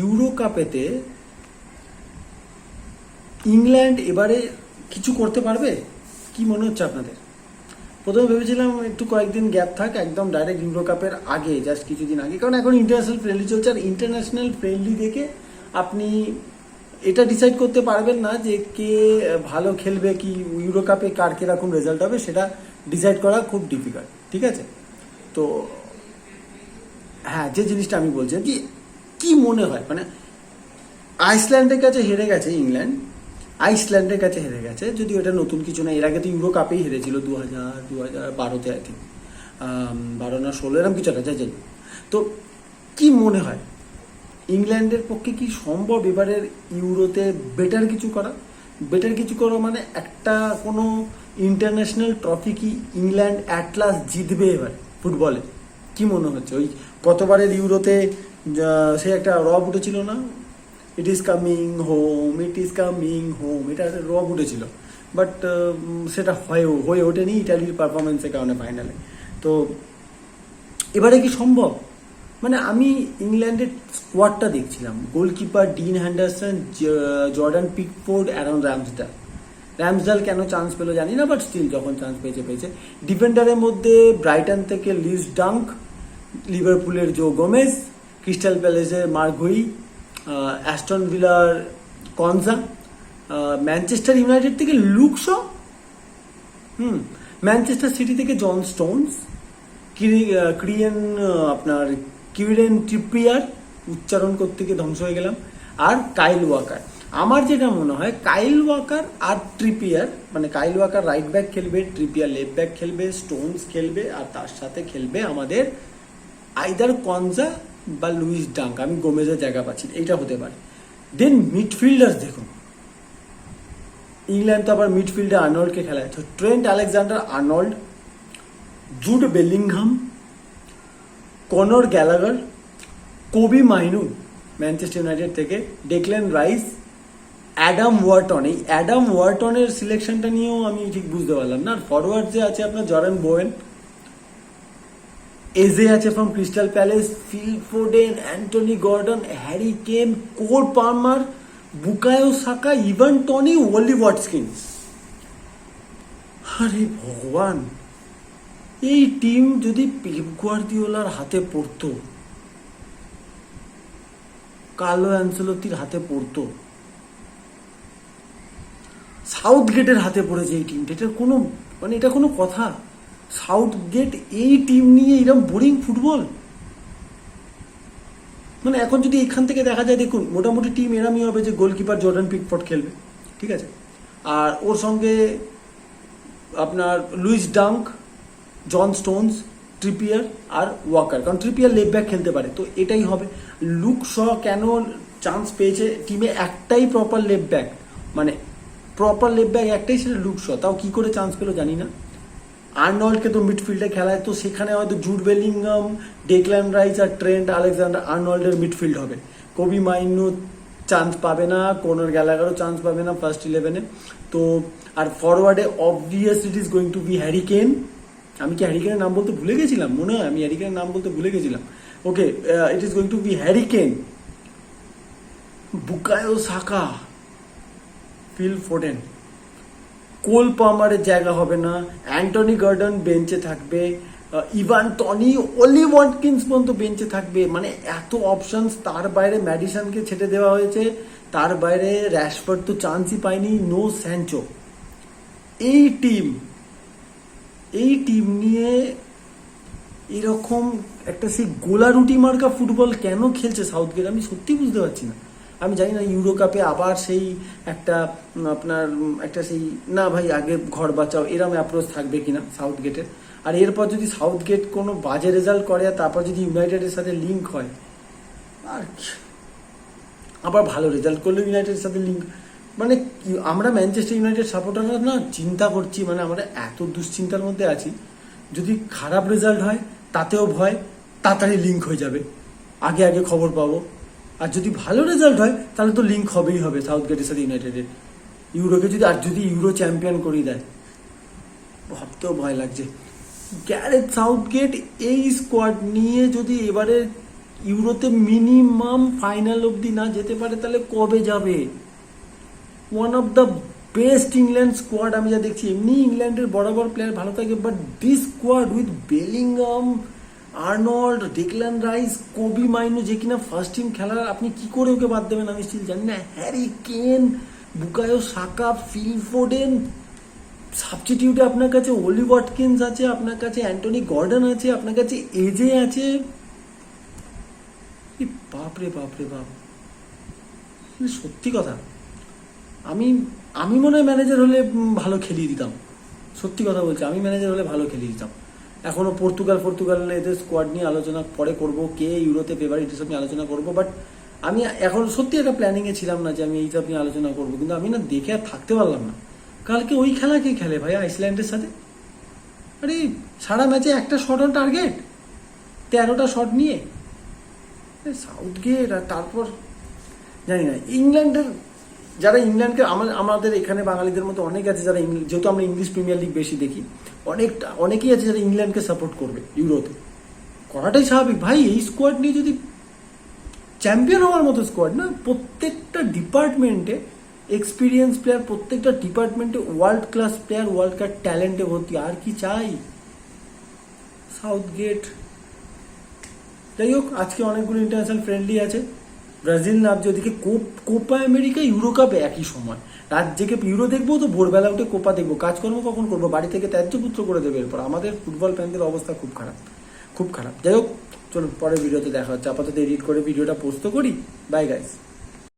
Euro কাপেতে England এবারে কিছু করতে পারবে? কি মনে হচ্ছে আপনাদের? প্রথমে ভেবেছিলাম একটু কয়েকদিন গ্যাপ থাক, একদম ডাইরেক্ট ইউরো কাপের আগে, জাস্ট কিছুদিন আগে, কারণ এখন ইন্টারন্যাশনাল ফ্রেন্ডলি চলছে। আর ইন্টারন্যাশনাল ফ্রেন্ডলি দেখে আপনি এটা ডিসাইড করতে পারবেন না যে কে ভালো খেলবে, কি ইউরো কাপে কার কিরকম রেজাল্ট হবে, সেটা ডিসাইড করা খুব ডিফিকাল্ট। ঠিক আছে, তো হ্যাঁ, যে জিনিসটা আমি বলছি কি, কি মনে হয় মানে আইসল্যান্ডের কাছে হেরে গেছে ইংল্যান্ড, আইসল্যান্ডের কাছে হেরে গেছে, যদি ওটা নতুন কিছু না, এর আগে তো ইউরো কাপেই হেরেছিল 2012-তে, আই থিঙ্ক 12 না 16 এরকম কিছু একটা, যাই। তো কি মনে হয় ইংল্যান্ডের পক্ষে কি সম্ভব এবারের ইউরোতে বেটার কিছু করা? বেটার কিছু করা মানে একটা কোনো ইন্টারন্যাশনাল ট্রফি কি ইংল্যান্ড অ্যাট লাস্ট জিতবে এবার ফুটবলে? কি মনে হচ্ছে? ওই গতবারের ইউরোতে সে একটা রব উঠেছিল না, it is coming home, it is coming home, এটা রব উঠেছিল, বাট সেটা হয়ে ওঠেনি ইটালির পারফরমেন্সের কারণে ফাইনালে। তো এবারে কি সম্ভব? মানে আমি ইংল্যান্ডের স্কোয়াডটা দেখছিলাম, goalkeeper Dean Henderson, Jordan Pickford, Aaron Ramsdale কেন চান্স পেলো জানি না, বাট স্টিল যখন চান্স পেয়েছে। ডিফেন্ডারের মধ্যে ব্রাইটন থেকে লিস ডাঙ্ক, লিভারপুলের জো গোমেজ, ক্রিস্টাল প্যালেসের মার্গুই, অ্যাস্টন ভিলার কনজা, ম্যানচেস্টার ইউনাইটেড থেকে লুক শ, ম্যানচেস্টার সিটি থেকে জন স্টোনস, কিরেন ট্রিপিয়ার, উচ্চারণ করতে গিয়ে ধ্বংস হয়ে গেলাম, আর কাইল ওয়াকার। আমার যেটা মনে হয় কাইল ওয়াকার আর ট্রিপিয়ার, মানে কাইল ওয়াকার রাইট ব্যাক খেলবে, ট্রিপিয়ার লেফট ব্যাক খেলবে, স্টোনস খেলবে, আর তার সাথে খেলবে আমাদের আইদার কনজা বা লুইস ডাঙ্ক। আমি গোমেজের জায়গা পাচ্ছি, এইটা হতে পারে। দেন মিডফিল্ডার্স দেখুন, ইংল্যান্ড তো আবার মিডফিল্ডে আর্নল্ডকে খেলায়, তো Trent Alexander Arnold, Jude Bellingham, Conor Gallagher, Kobbie Mainoo Manchester United থেকে, ডেকল্যান রাইস, অ্যাডাম ওয়ার্টন। এই অ্যাডাম ওয়ার্টনের সিলেকশনটা নিয়েও আমি ঠিক বুঝতে পারলাম না। আর ফরওয়ার্ড যে আছে আপনার জরান বোয়েন, এজে আছে from Crystal Palace, Phil Foden, Anthony Gordon, Harry Kane, Cole Palmer, Bukayo Saka, Ivan Toney, Ollie Watkins. আরে ভগবান, এই টিম যদি পেপ গুয়ার্দিওলার হাতে পড়তো, কার্লো অ্যানসেলোত্তির হাতে পড়তো, সাউথ গেটের হাতে পড়েছে এই টিমটা, এটা কোনো মানে এটা কোনো কথা? সাউথ গেট এই টিম নিয়ে এরকম বোরিং ফুটবল? মানে এখন যদি এখান থেকে দেখা যায়, দেখুন মোটামুটি টিম এরমই হবে যে গোলকিপার জর্ডান পিকফোর্ড খেলবে, ঠিক আছে, আর ওর সঙ্গে আপনার Lewis Dunk, John Stones, Trippier আর ওয়াকার, কারণ ট্রিপিয়ার লেফট ব্যাক খেলতে পারে, তো এটাই হবে। লুক শ কেন চান্স পেয়েছে? টিমে একটাই প্রপার লেফট ব্যাক, মানে প্রপার লেফট ব্যাক একটাই, সেটা লুক শ, তাও কি করে চান্স পেলো জানি না। আর্নল্ডকে তো মিডফিল্ডে খেলায়, তো সেখানে হয়তো জুড বেলিংহাম, ডেকল্যান রাইস আর ট্রেন্ট আলেকজান্ডার আর্নল্ডের মিডফিল্ড হবে। কোবি মাইনু চান্স পাবে না, কোনর গ্যালাগারও চান্স পাবে না ফার্স্ট 11-এ। তো আর ফরওয়ার্ডে obvious it is going to be Harry Kane. আমি কি হ্যারি কেনের নাম বলতে ভুলে গেছিলাম? মনে হয় আমি হ্যারি কেনের নাম বলতে ভুলে গেছিলাম। Okay, it is going to be Harry Kane, Bukayo Saka, Phil Foden, Cole পামারের জায়গা হবে না, অ্যান্টনি গর্ডন বেঞ্চে থাকবে, ইভান টনি, অলি ওয়াটকিন্স পর্যন্ত বেঞ্চে থাকবে। মানে এত অপশনস, তার বাইরে ম্যাডিসনকে ছেটে দেওয়া হয়েছে, তার বাইরে র্যাশফোর্ড তো চান্সই পায়নি, নো স্যানচো। এই টিম নিয়ে এরকম একটা সেই গোলারুটি মার্কা ফুটবল কেন খেলছে সাউথগেট? আমি সত্যি বুঝতে পারছি না। আমি জানি না ইউরো কাপে আবার সেই একটা আপনার একটা সেই না ভাই আগে ঘর বাঁচাও এরম অ্যাপ্রোচ থাকবে কিনা সাউথ গেটের। আর এরপর যদি সাউথ গেট কোনো বাজে রেজাল্ট করে আর তারপর যদি ইউনাইটেডের সাথে লিঙ্ক হয়, আর আবার ভালো রেজাল্ট করলে ইউনাইটেডের সাথে লিঙ্ক, মানে আমরা ম্যানচেস্টার ইউনাইটেড সাপোর্টাররা না চিন্তা করছি, মানে আমরা এত দুশ্চিন্তার মধ্যে আছি, যদি খারাপ রেজাল্ট হয় তাতেও ভয়, তাড়াতাড়ি লিঙ্ক হয়ে যাবে, আগে খবর পাবো। আর যদি ভালো রেজাল্ট হয় তাহলে তো লিঙ্ক হবেই হবে সাউথ গেটের সাথে ইউনাইটেডের ইউরোকে, যদি ইউরো চ্যাম্পিয়ন করিয়ে দেয়, ভাবতেও ভয় লাগছে। গ্যারেথ সাউথগেট এই স্কোয়াড নিয়ে যদি এবারে ইউরোতে মিনিমাম ফাইনাল অবধি না যেতে পারে তাহলে কবে যাবে? One of the best England squad আমি যা দেখছি। এমনি ইংল্যান্ডের বরাবর প্লেয়ার ভালো থাকে, but this squad with Bellingham, Arnold, Declan Rice, Kobbie Mainoo, যে কিনা ফার্স্ট টিম খেলার, আপনি কি করে ওকে বাদ দেবেন আমি স্টিল জানি না। Harry Kane, Bukayo Saka, Phil Foden, সাবস্টিটিউটে আপনার কাছে ওলি ওয়াটকিন্স আছে, আপনার কাছে অ্যান্টনি গর্ডন আছে, আপনার কাছে এজে আছে। বাপরে বাপরে বাপ, সত্যি কথা। আমি মনে হয় ম্যানেজার হলে ভালো খেলিয়ে দিতাম। সত্যি কথা বলছি, আমি ম্যানেজার হলে ভালো খেলিয়ে দিতাম। এখনো পর্তুগাল এদের স্কোয়াড নিয়ে আলোচনা পরে করব, কে ইউরোতে ফেভারিট এসব নিয়ে আলোচনা করব। বাট আমি এখন সত্যি একটা প্ল্যানিংয়ে ছিলাম না যে আমি এইসব নিয়ে আলোচনা করবো, কিন্তু আমি না দেখে আর থাকতে পারলাম না। কালকে ওই খেলা কে খেলে ভাই আইসল্যান্ডের সাথে? আরে সারা ম্যাচে একটা শট অন টার্গেট, 13টা শট নিয়ে সাউথ গেট। আর তারপর জানি না ইংল্যান্ডের, যারা ইংল্যান্ডকে আমাদের এখানে বাঙালিদের মতো অনেক আছে যারা, যেহেতু আমরা ইংলিশ প্রিমিয়ার লিগ বেশি দেখি, অনেকেই আছে যারা ইংল্যান্ডকে সাপোর্ট করবে ইউরোতে। করাটাই স্বাভাবিক ভাই। এই স্কোয়াড নিয়ে যদি চ্যাম্পিয়ন হওয়ার মতো স্কোয়াড না, প্রত্যেকটা ডিপার্টমেন্টে এক্সপিরিয়েন্স প্লেয়ার, প্রত্যেকটা ডিপার্টমেন্টে world class player, world class ট্যালেন্টে ভর্তি। আর কি চাই? Southgate. যাই হোক, আজকে অনেকগুলো ইন্টারন্যাশনাল ফ্রেন্ডলি আছে। ব্রাজিল নামছে ওদিকে, কোপা আমেরিকা, ইউরো কাপ একই সময়। রাত জেগে ইউরো দেখবো তো ভোরবেলা উঠে কোপা দেখবো, কাজকর্ম কখন করবো? বাড়ি থেকে ত্যায্যপুত্র করে দেবে এরপর। আমাদের ফুটবল ফ্যানদের অবস্থা খুব খারাপ, খুব খারাপ। যাই হোক, চলুন পরের ভিডিওতে দেখা হচ্ছে। আপাতত এডিট করে ভিডিওটা পোস্ট করি। Bye guys.